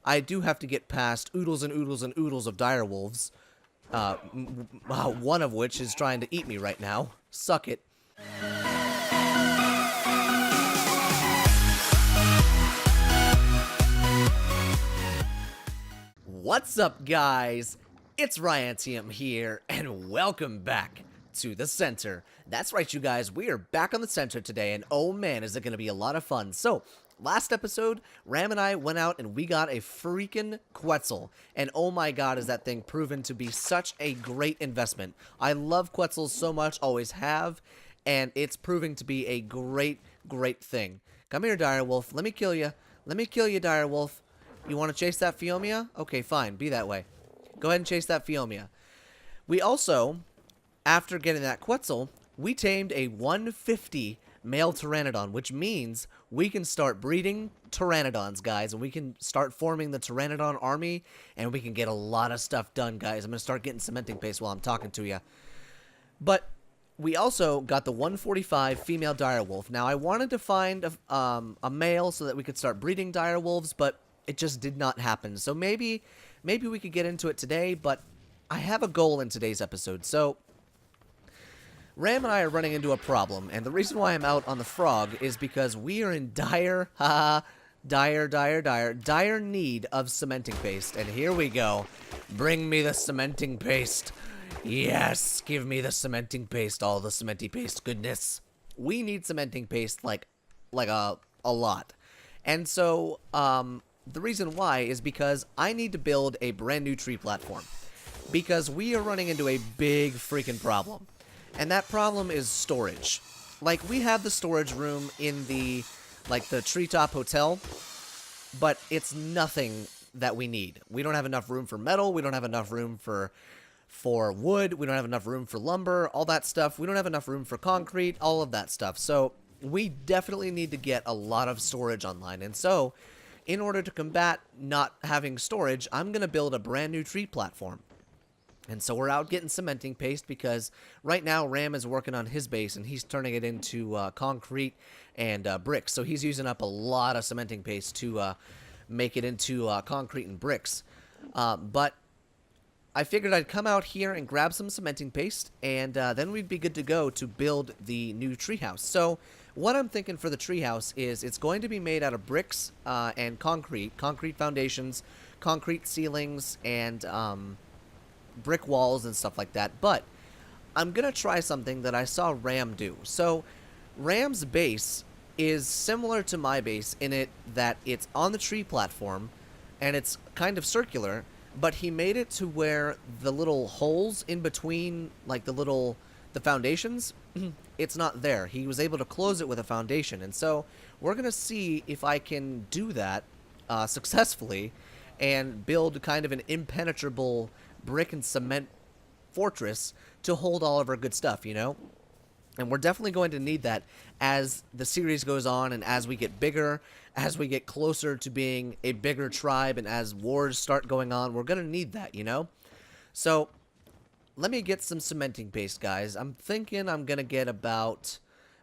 I do have to get past oodles and oodles and oodles of direwolves. One of which is trying to eat me right now. Suck it. What's up, guys? It's Ryantium here, and welcome back to the center. That's right, you guys, we are back on the center today, and oh man, is it going to be a lot of fun. So, last episode, Ram and I went out and we got a freaking Quetzal, and oh my god, is that thing proven to be such a great investment. I love Quetzals so much, always have, and it's proving to be a great thing. Come here, direwolf, let me kill you. Let me kill you, direwolf. You want to chase that Phiomia? Okay, fine, be that way. Go ahead and chase that Phiomia. We also, after getting that Quetzal, we tamed a 150 male Pteranodon, which means we can start breeding Pteranodons, guys, and we can start forming the Pteranodon army, and we can get a lot of stuff done, guys. I'm going to start getting cementing paste while I'm talking to you. But we also got the 145 female direwolf. Now, I wanted to find a male so that we could start breeding direwolves, but it just did not happen. So maybe we could get into it today, but I have a goal in today's episode. So Ram and I are running into a problem, and the reason why I'm out on the frog is because we are in dire need of cementing paste. And here we go. Bring me the cementing paste. Yes, give me the cementing paste, all the cementing paste goodness. We need cementing paste like a lot. And so, the reason why is because I need to build a brand new tree platform. Because we are running into a big freaking problem. And that problem is storage. Like, we have the storage room in the treetop hotel, but it's nothing that we need. We don't have enough room for metal, we don't have enough room for wood, we don't have enough room for lumber, all that stuff. We don't have enough room for concrete, all of that stuff. So, we definitely need to get a lot of storage online. And so, in order to combat not having storage, I'm going to build a brand new tree platform. And so we're out getting cementing paste because right now Ram is working on his base and he's turning it into concrete and bricks. So he's using up a lot of cementing paste to make it into concrete and bricks. But I figured I'd come out here and grab some cementing paste, and then we'd be good to go to build the new treehouse. So what I'm thinking for the treehouse is it's going to be made out of bricks and concrete foundations, concrete ceilings, and brick walls and stuff like that. But I'm gonna try something that I saw Ram do. So Ram's base is similar to my base in it that it's on the tree platform and it's kind of circular, but he made it to where the little holes in between, like the foundations, it's not there. He was able to close it with a foundation. And so we're gonna see if I can do that successfully and build kind of an impenetrable brick and cement fortress to hold all of our good stuff, you know? And we're definitely going to need that as the series goes on and as we get bigger, as we get closer to being a bigger tribe, and as wars start going on, we're going to need that, you know? So let me get some cementing paste, guys. I'm thinking I'm going to get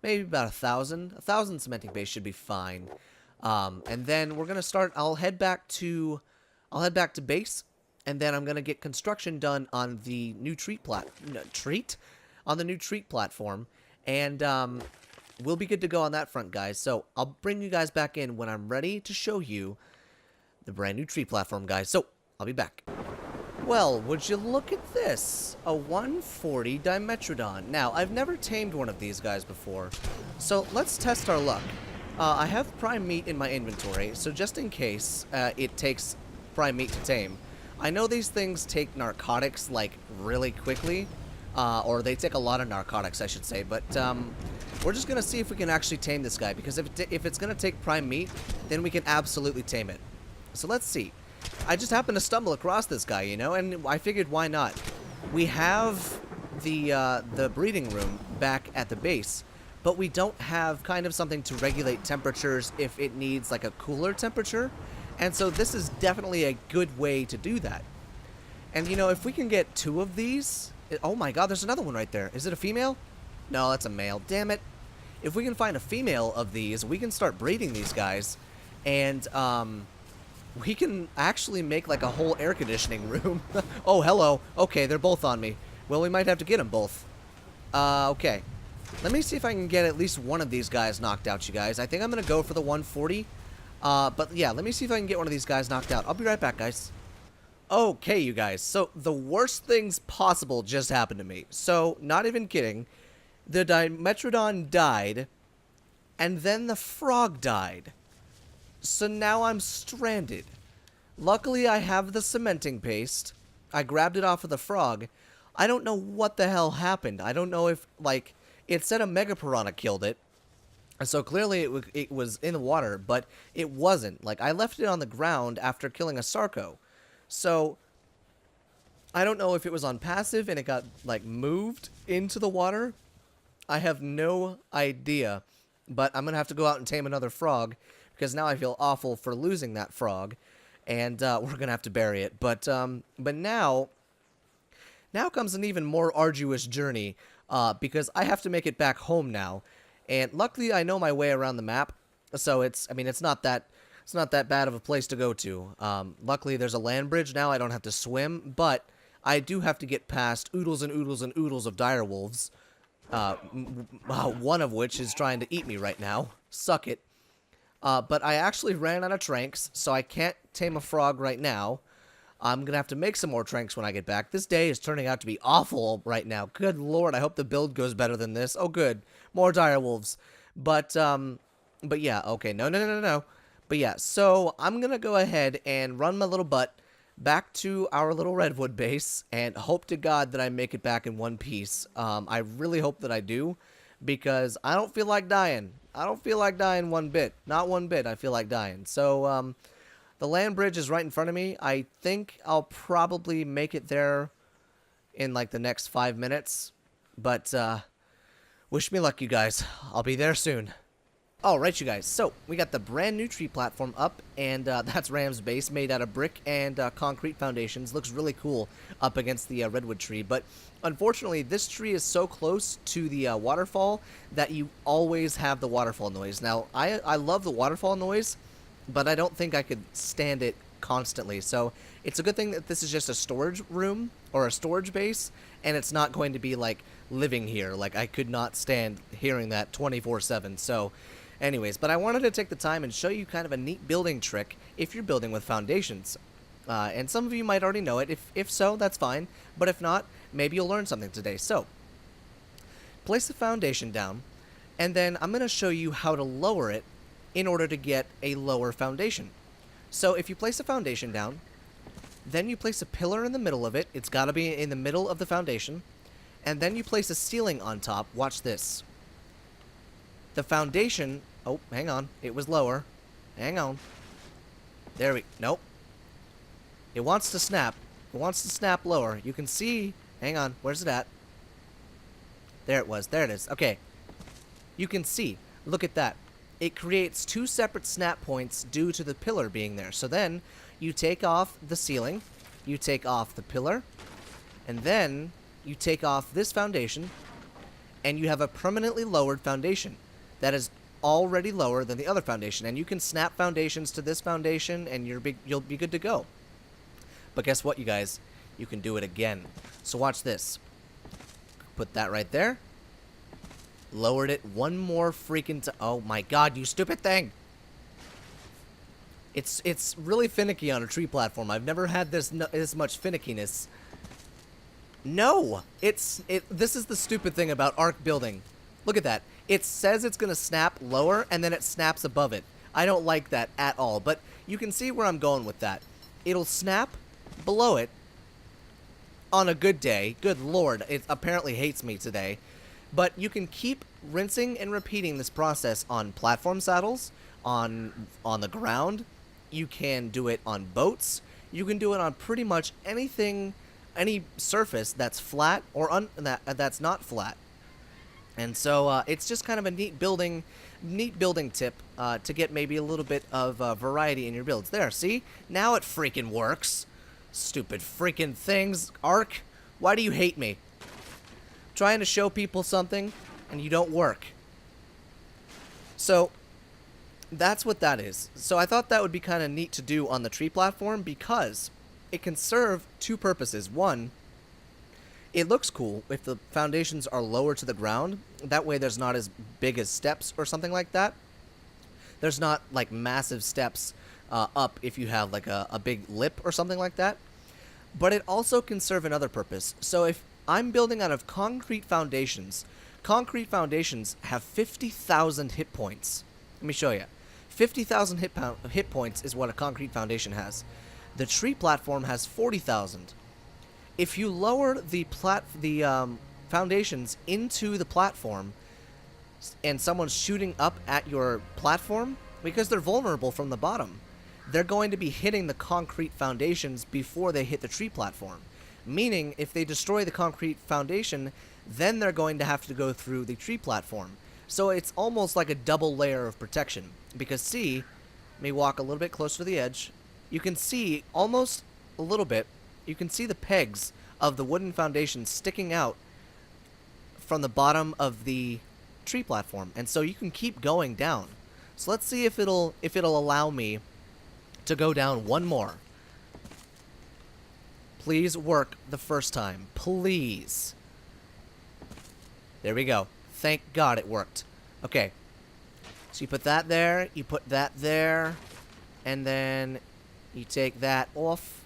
maybe about 1,000. 1,000 cementing paste should be fine. And then we're going to start, I'll head back to base. And then I'm gonna get construction done on the new treat platform, and we'll be good to go on that front, guys. So I'll bring you guys back in when I'm ready to show you the brand new tree platform, guys. So I'll be back. Well, would you look at this? A 140 Dimetrodon. Now, I've never tamed one of these guys before, so let's test our luck. I have prime meat in my inventory, so just in case it takes prime meat to tame. I know these things take narcotics, like, really quickly, or they take a lot of narcotics, I should say, but we're just going to see if we can actually tame this guy, because if it's going to take prime meat, then we can absolutely tame it. So let's see. I just happened to stumble across this guy, you know, and I figured why not. We have the breeding room back at the base, but we don't have kind of something to regulate temperatures if it needs, like, a cooler temperature. And so this is definitely a good way to do that. And, you know, if we can get 2 of these... Oh my god, there's another one right there. Is it a female? No, that's a male. Damn it. If we can find a female of these, we can start breeding these guys. And we can actually make like a whole air conditioning room. Oh, hello. Okay, they're both on me. Well, we might have to get them both. Okay. Let me see if I can get at least one of these guys knocked out, you guys. I think I'm going to go for the 140. But yeah, let me see if I can get one of these guys knocked out. I'll be right back, guys. Okay, you guys. So, the worst things possible just happened to me. So, not even kidding. The Dimetrodon died, and then the frog died. So now I'm stranded. Luckily, I have the cementing paste. I grabbed it off of the frog. I don't know what the hell happened. I don't know if, like, it said a Mega Piranha killed it. So clearly it was in the water, but it wasn't. Like, I left it on the ground after killing a Sarco. So, I don't know if it was on passive and it got, like, moved into the water. I have no idea. But I'm going to have to go out and tame another frog, because now I feel awful for losing that frog. And we're going to have to bury it. But now comes an even more arduous journey, because I have to make it back home now. And luckily I know my way around the map, so it's not that bad of a place to go to. Luckily there's a land bridge now, I don't have to swim, but I do have to get past oodles and oodles and oodles of direwolves, one of which is trying to eat me right now. Suck it. But I actually ran out of tranks, so I can't tame a frog right now. I'm gonna have to make some more tranks when I get back. This day is turning out to be awful right now. Good lord, I hope the build goes better than this. Oh good, more direwolves. But yeah, okay, no. But yeah, so I'm gonna go ahead and run my little butt back to our little redwood base and hope to God that I make it back in one piece. I really hope that I do, because I don't feel like dying. I don't feel like dying one bit. Not one bit I feel like dying. So, the land bridge is right in front of me. I think I'll probably make it there in like the next 5 minutes. But, wish me luck, you guys. I'll be there soon. Alright, you guys. So, we got the brand new tree platform up, and that's Ram's base made out of brick and concrete foundations. Looks really cool up against the redwood tree. But, unfortunately, this tree is so close to the waterfall that you always have the waterfall noise. Now, I love the waterfall noise, but I don't think I could stand it constantly. So it's a good thing that this is just a storage room or a storage base, and it's not going to be like living here. Like, I could not stand hearing that 24/7. So anyways, but I wanted to take the time and show you kind of a neat building trick if you're building with foundations. And some of you might already know it. If so, that's fine. But if not, maybe you'll learn something today. So place the foundation down, and then I'm going to show you how to lower it in order to get a lower foundation. So if you place a foundation down, then you place a pillar in the middle of it. It's got to be in the middle of the foundation. And then you place a ceiling on top. Watch this. The foundation... Oh, hang on. It was lower. Hang on. There we... Nope. It wants to snap. It wants to snap lower. You can see... Hang on. Where's it at? There it was. There it is. Okay. You can see. Look at that. It creates two separate snap points due to the pillar being there. So then, you take off the ceiling, you take off the pillar, and then you take off this foundation, and you have a permanently lowered foundation that is already lower than the other foundation. And you can snap foundations to this foundation, and you'll be good to go. But guess what, you guys? You can do it again. So watch this. Put that right there. Lowered it one more freaking oh my god, you stupid thing! It's really finicky on a tree platform. I've never had this much finickiness. No! This is the stupid thing about arc building. Look at that. It says it's gonna snap lower, and then it snaps above it. I don't like that at all, but you can see where I'm going with that. It'll snap below it on a good day. Good lord, it apparently hates me today. But you can keep rinsing and repeating this process on platform saddles, on the ground. You can do it on boats. You can do it on pretty much anything, any surface that's flat or that's not flat. And so it's just kind of a neat building tip to get maybe a little bit of variety in your builds. There, see? Now it freaking works. Stupid freaking things. Arc, why do you hate me? Trying to show people something, and you don't work. So, That's what that is. So I thought that would be kind of neat to do on the tree platform because it can serve two purposes. One, it looks cool if the foundations are lower to the ground. That way there's not as big as steps or something like that. There's not like massive steps up if you have like a big lip or something like that. But it also can serve another purpose. So if I'm building out of concrete foundations have 50,000 hit points. Let me show you. 50,000 hit points is what a concrete foundation has. The tree platform has 40,000. If you lower the foundations into the platform, and someone's shooting up at your platform, because they're vulnerable from the bottom, they're going to be hitting the concrete foundations before they hit the tree platform. Meaning, if they destroy the concrete foundation, then they're going to have to go through the tree platform. So it's almost like a double layer of protection. Because see, let me walk a little bit closer to the edge. You can see almost a little bit, you can see the pegs of the wooden foundation sticking out from the bottom of the tree platform. And so you can keep going down. So let's see if it'll allow me to go down one more. Please work the first time. Please. There we go. Thank God it worked. Okay. So you put that there, you put that there, and then you take that off,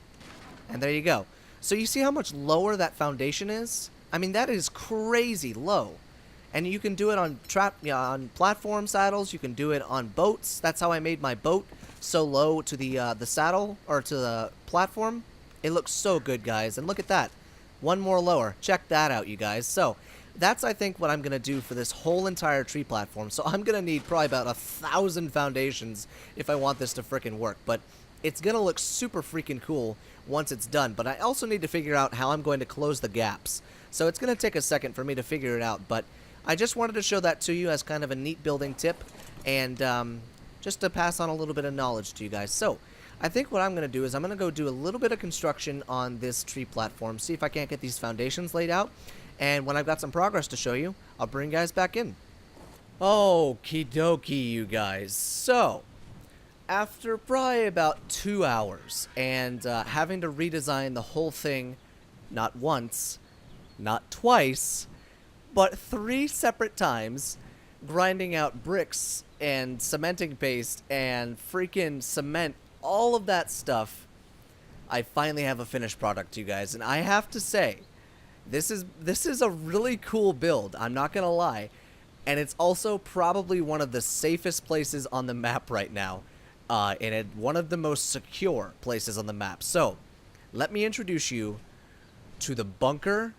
and there you go. So you see how much lower that foundation is? I mean, that is crazy low. And you can do it on on platform saddles, you can do it on boats. That's how I made my boat so low to the saddle, or to the platform. It looks so good, guys. And look at that. One more lower. Check that out, you guys. So that's, I think, what I'm going to do for this whole entire tree platform. So I'm going to need probably about 1,000 foundations if I want this to frickin' work. But it's going to look super freaking cool once it's done. But I also need to figure out how I'm going to close the gaps. So it's going to take a second for me to figure it out. But I just wanted to show that to you as kind of a neat building tip. And just to pass on a little bit of knowledge to you guys. So I think what I'm going to do is I'm going to go do a little bit of construction on this tree platform. See if I can't get these foundations laid out. And when I've got some progress to show you, I'll bring you guys back in. Okie dokie, you guys. So, after probably about 2 hours and having to redesign the whole thing, not once, not twice, but 3 separate times, grinding out bricks and cementing paste and freaking cement, all of that stuff, I finally have a finished product, you guys. And I have to say, this is a really cool build, I'm not gonna lie, and it's also probably one of the safest places on the map right now, and one of the most secure places on the map. So, let me introduce you to the Bunker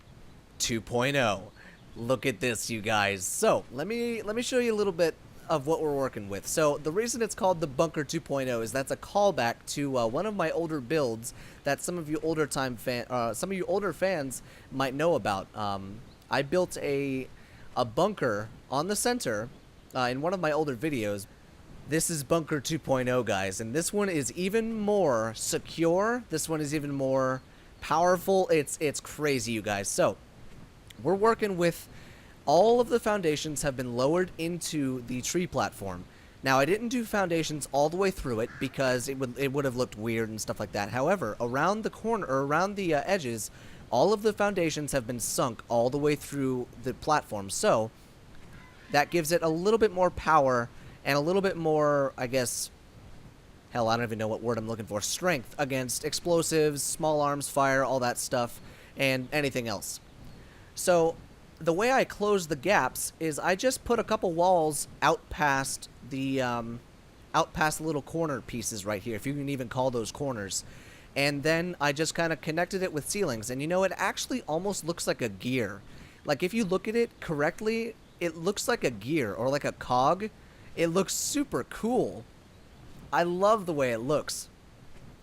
2.0. Look at this, you guys. So, let me show you a little bit of what we're working with. So the reason it's called the Bunker 2.0 is that's a callback to one of my older builds that some of you older fans might know about. I built a bunker on the center in one of my older videos. This is Bunker 2.0, guys, and this one is even more secure. This one is even more powerful. It's crazy, you guys. So we're working with all of the foundations have been lowered into the tree platform. Now, I didn't do foundations all the way through it because it would have looked weird and stuff like that. However, around the corner, or around the edges, all of the foundations have been sunk all the way through the platform. So that gives it a little bit more power and a little bit more, I guess, hell, I don't even know what word I'm looking for, strength against explosives, small arms fire, all that stuff, and anything else. So the way I close the gaps is I just put a couple walls out past the little corner pieces right here, if you can even call those corners. And then I just kind of connected it with ceilings. And you know, it actually almost looks like a gear. Like if you look at it correctly, it looks like a gear or like a cog. It looks super cool. I love the way it looks.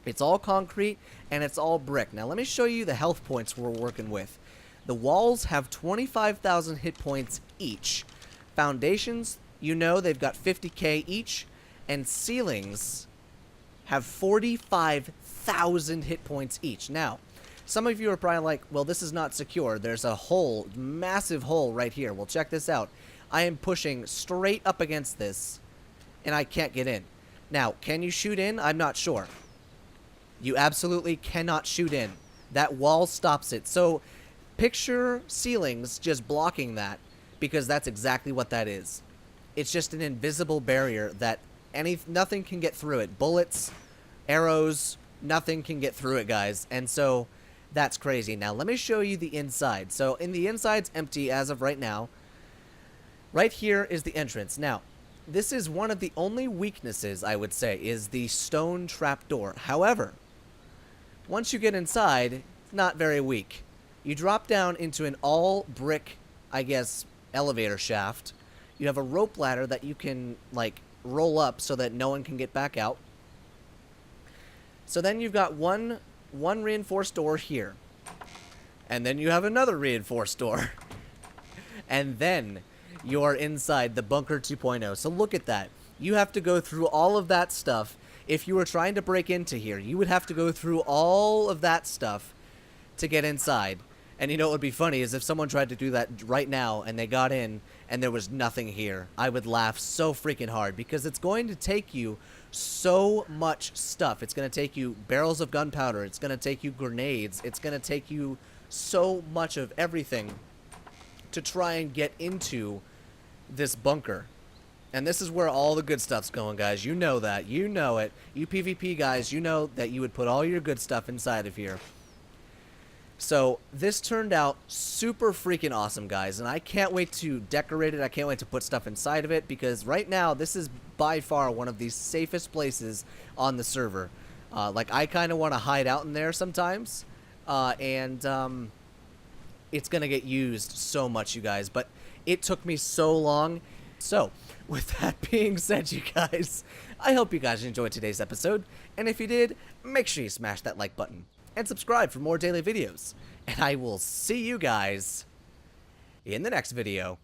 It's all concrete and it's all brick. Now let me show you the health points we're working with. The walls have 25,000 hit points each. Foundations, you know, they've got 50k each. And ceilings have 45,000 hit points each. Now, some of you are probably like, well, this is not secure. There's a hole, massive hole right here. Well, check this out. I am pushing straight up against this. and I can't get in. Now, can you shoot in? I'm not sure. You absolutely cannot shoot in. That wall stops it. So picture ceilings just blocking that, because that's exactly what that is. It's just an invisible barrier that nothing can get through it. Bullets, arrows, nothing can get through it, guys. And so that's crazy. Now let me show you the inside. So in the inside's empty as of right now. Right here is the entrance. Now, this is one of the only weaknesses, I would say, is the stone trapdoor. However, once you get inside, it's not very weak. You drop down into an all-brick, I guess, elevator shaft. You have a rope ladder that you can, like, roll up so that no one can get back out. So then you've got one reinforced door here. And then you have another reinforced door. And then you're inside the Bunker 2.0. So look at that. You have to go through all of that stuff. If you were trying to break into here, you would have to go through all of that stuff to get inside. And you know what would be funny is if someone tried to do that right now and they got in and there was nothing here. I would laugh so freaking hard, because it's going to take you so much stuff. It's going to take you barrels of gunpowder. It's going to take you grenades. It's going to take you so much of everything to try and get into this bunker. And this is where all the good stuff's going, guys. You know that. You know it. You PvP guys, you know that you would put all your good stuff inside of here. So this turned out super freaking awesome, guys. And I can't wait to decorate it. I can't wait to put stuff inside of it, because right now this is by far one of the safest places on the server. Like, I kind of want to hide out in there sometimes. It's going to get used so much, you guys. But it took me so long. So, with that being said, you guys, I hope you guys enjoyed today's episode, and if you did, make sure you smash that like button, and subscribe for more daily videos, and I will see you guys in the next video.